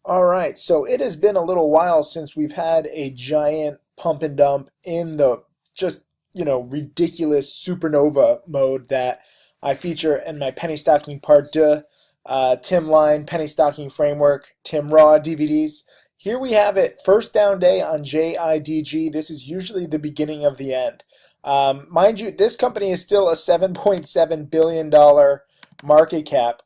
All right, so it has been a little while since we've had a giant pump and dump in the just, ridiculous supernova mode that I feature in my penny stocking part deux, Tim Line penny stocking framework, Tim Raw DVDs. Here we have it, first down day on JIDG. This is usually the beginning of the end. Mind you, this company is still a $7.7 billion market cap.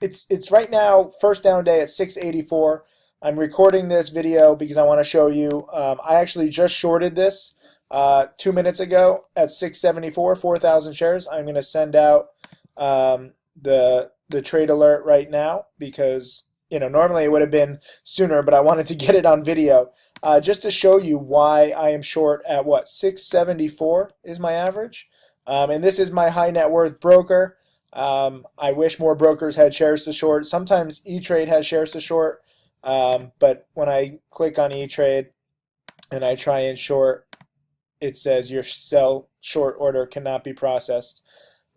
It's right now first down day at 684. I'm recording this video because I want to show you. I actually just shorted this 2 minutes ago at 674, 4,000 shares. I'm going to send out the trade alert right now because normally it would have been sooner, but I wanted to get it on video just to show you why I am short at what 674 is my average, and this is my high net worth broker. I wish more brokers had shares to short. Sometimes E-Trade has shares to short, but when I click on E-Trade and I try and short, it says your sell short order cannot be processed.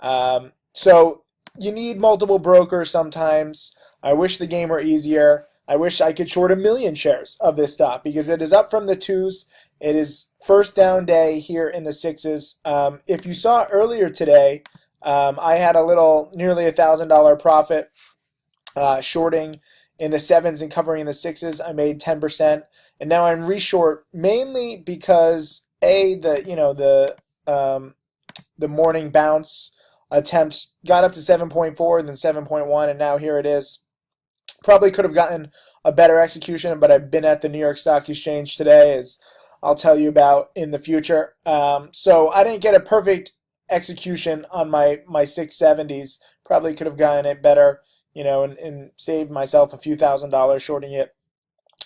So you need multiple brokers sometimes. I wish the game were easier. I wish I could short 1 million shares of this stock because it is up from the twos. It is first down day here in the sixes. If you saw earlier today, I had a little nearly $1,000 profit shorting in the sevens and covering the sixes. I made 10%, and now I'm reshort mainly because the morning bounce attempt got up to 7.4 and then 7.1, and now here it is. Probably could have gotten a better execution, but I've been at the New York Stock Exchange today, as I'll tell you about in the future. So I didn't get a perfect execution on my 670s. Probably could have gotten it better, and saved myself a few $1,000s shorting it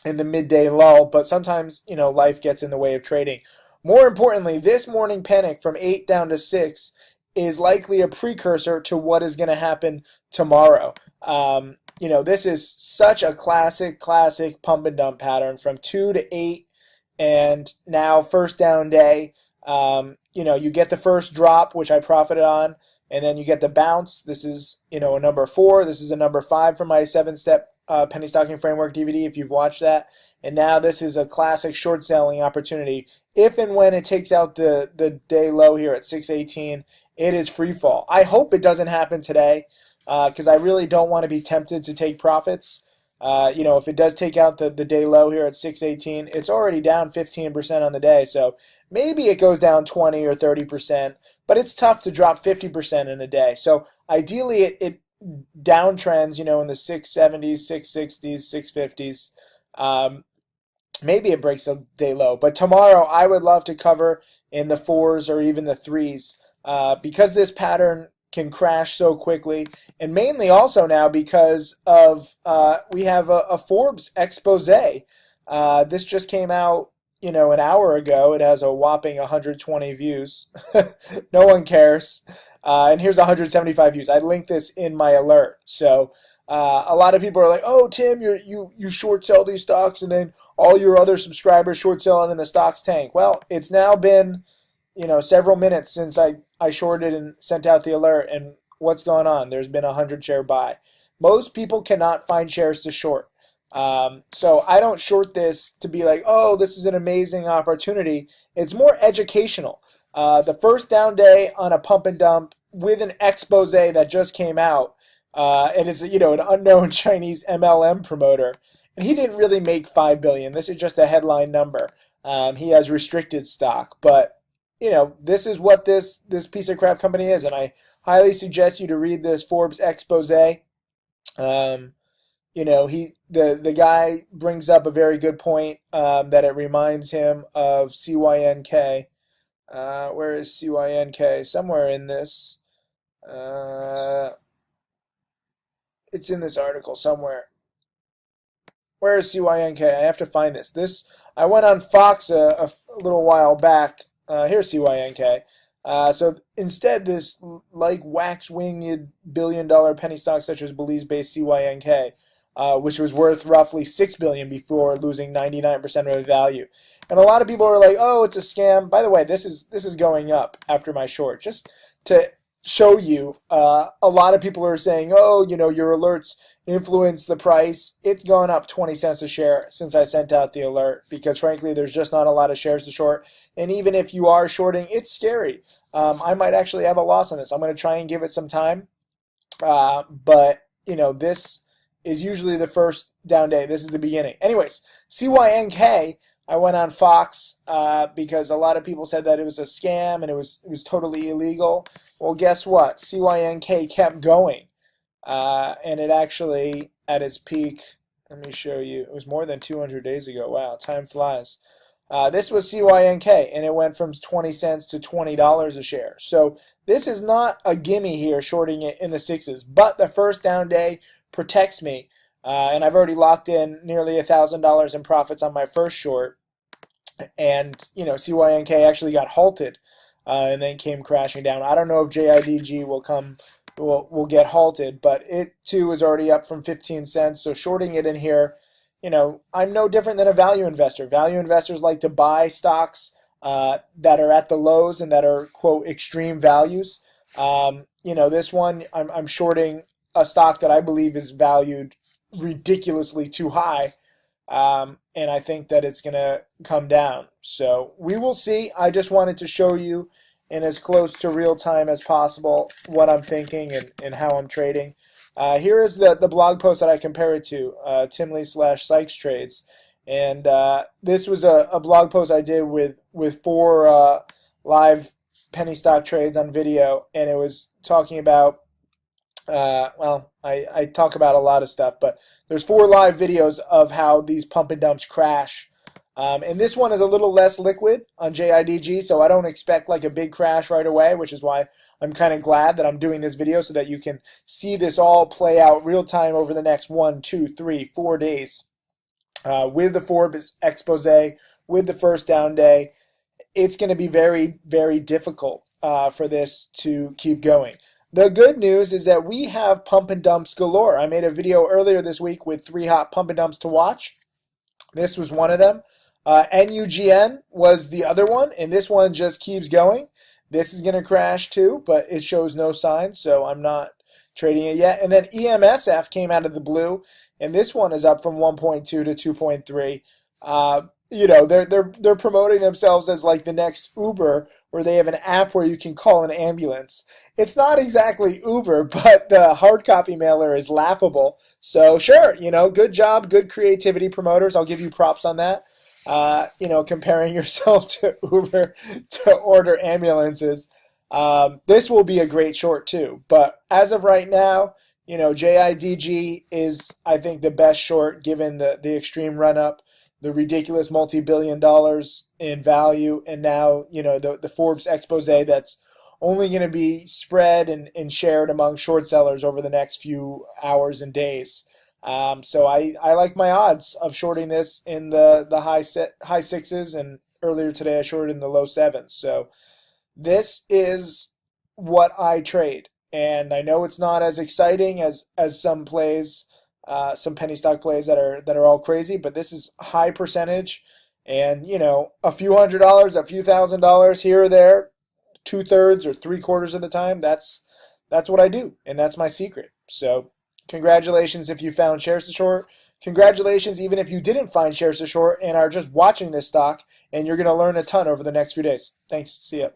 in the midday lull. But sometimes, life gets in the way of trading. More importantly, this morning panic from 8 down to 6 is likely a precursor to what is going to happen tomorrow. This is such a classic pump and dump pattern from 2 to 8, and now first down day. You get the first drop, which I profited on, and then you get the bounce. This is, a number 4. This is a number 5 for my 7-step penny stocking framework DVD, if you've watched that. And now this is a classic short selling opportunity. If and when it takes out the day low here at 618, it is free fall. I hope it doesn't happen today because I really don't want to be tempted to take profits. If it does take out the day low here at 618, it's already down 15% on the day. So maybe it goes down 20 or 30%, but it's tough to drop 50% in a day. So ideally it downtrends, in the 670s, 660s, 650s. Maybe it breaks a day low. But tomorrow I would love to cover in the 4s or even the 3s because this pattern can crash so quickly, and mainly also now because of we have a Forbes expose. This just came out, an hour ago. It has a whopping 120 views. No one cares. And here's 175 views. I linked this in my alert. So a lot of people are like, "Oh, Tim, you short sell these stocks, and then all your other subscribers short sell it, and the stocks tank." Well, it's now been several minutes since I shorted and sent out the alert, and what's going on? There's been a 100 share buy. Most people cannot find shares to short. So I don't short this to be like, oh, this is an amazing opportunity. It's more educational. The first down day on a pump and dump with an expose that just came out, and it's an unknown Chinese MLM promoter, and he didn't really make 5 billion. This is just a headline number. He has restricted stock, but this is what this piece of crap company is, and I highly suggest you to read this Forbes expose. The guy brings up a very good point that it reminds him of CYNK. Where is CYNK? Somewhere in this. It's in this article somewhere. Where is CYNK? I have to find this. I went on Fox a little while back. Here's CYNK. So instead, this wax-winged billion-dollar penny stock such as Belize-based CYNK, which was worth roughly $6 billion before losing 99% of its value. And a lot of people are like, "Oh, it's a scam." By the way, this is going up after my short. Just to show you, a lot of people are saying, "Oh, your alerts influence the price. It's gone up 20 cents a share since I sent out the alert because frankly there's just not a lot of shares to short, and even if you are shorting, it's scary. I might actually have a loss on this. I'm going to try and give it some time, but this is usually the first down day. This is the beginning. Anyways, CYNK, I went on Fox because a lot of people said that it was a scam and it was totally illegal. Well, guess what? CYNK kept going. And it actually, at its peak, let me show you, it was more than 200 days ago. Wow, time flies. This was CYNK, and it went from 20 cents to $20 a share. So this is not a gimme here, shorting it in the sixes, but the first down day protects me. And I've already locked in nearly $1,000 in profits on my first short. And, CYNK actually got halted and then came crashing down. I don't know if JIDG will get halted, but it too is already up from 15 cents. So shorting it in here, I'm no different than a value investor. Value investors like to buy stocks that are at the lows and that are, quote, extreme values. This one, I'm shorting a stock that I believe is valued ridiculously too high. And I think that it's going to come down. So we will see. I just wanted to show you in as close to real time as possible what I'm thinking and how I'm trading. Here is the blog post that I compare it to, Timley/Sykes Trades. And this was a blog post I did with 4 live penny stock trades on video, and it was talking about, I talk about a lot of stuff, but there's 4 live videos of how these pump and dumps crash. And this one is a little less liquid on JIDG, so I don't expect like a big crash right away, which is why I'm kind of glad that I'm doing this video so that you can see this all play out real time over the next 1, 2, 3, 4 days. With the Forbes expose, with the first down day, it's going to be very, very difficult for this to keep going. The good news is that we have pump and dumps galore. I made a video earlier this week with 3 hot pump and dumps to watch. This was one of them. NUGN was the other one, and this one just keeps going. This is going to crash too, but it shows no signs, so I'm not trading it yet. And then EMSF came out of the blue, and this one is up from 1.2 to 2.3. They're promoting themselves as like the next Uber, where they have an app where you can call an ambulance. It's not exactly Uber, but the hard copy mailer is laughable. So sure, good job, good creativity, promoters. I'll give you props on that. Comparing yourself to Uber to order ambulances. This will be a great short too. But as of right now, JIDG is, I think, the best short given the extreme run up, the ridiculous multi-billion dollars in value, and now, the Forbes expose that's only going to be spread and shared among short sellers over the next few hours and days. So I like my odds of shorting this in the high sixes, and earlier today I shorted in the low sevens. So this is what I trade, and I know it's not as exciting as some plays, some penny stock plays that are all crazy, but this is high percentage, and a few $100s, a few $1,000s here or there, 2/3 or 3/4 of the time. That's what I do, and that's my secret. So congratulations if you found shares to short. Congratulations even if you didn't find shares to short and are just watching this stock, and you're going to learn a ton over the next few days. Thanks. See ya.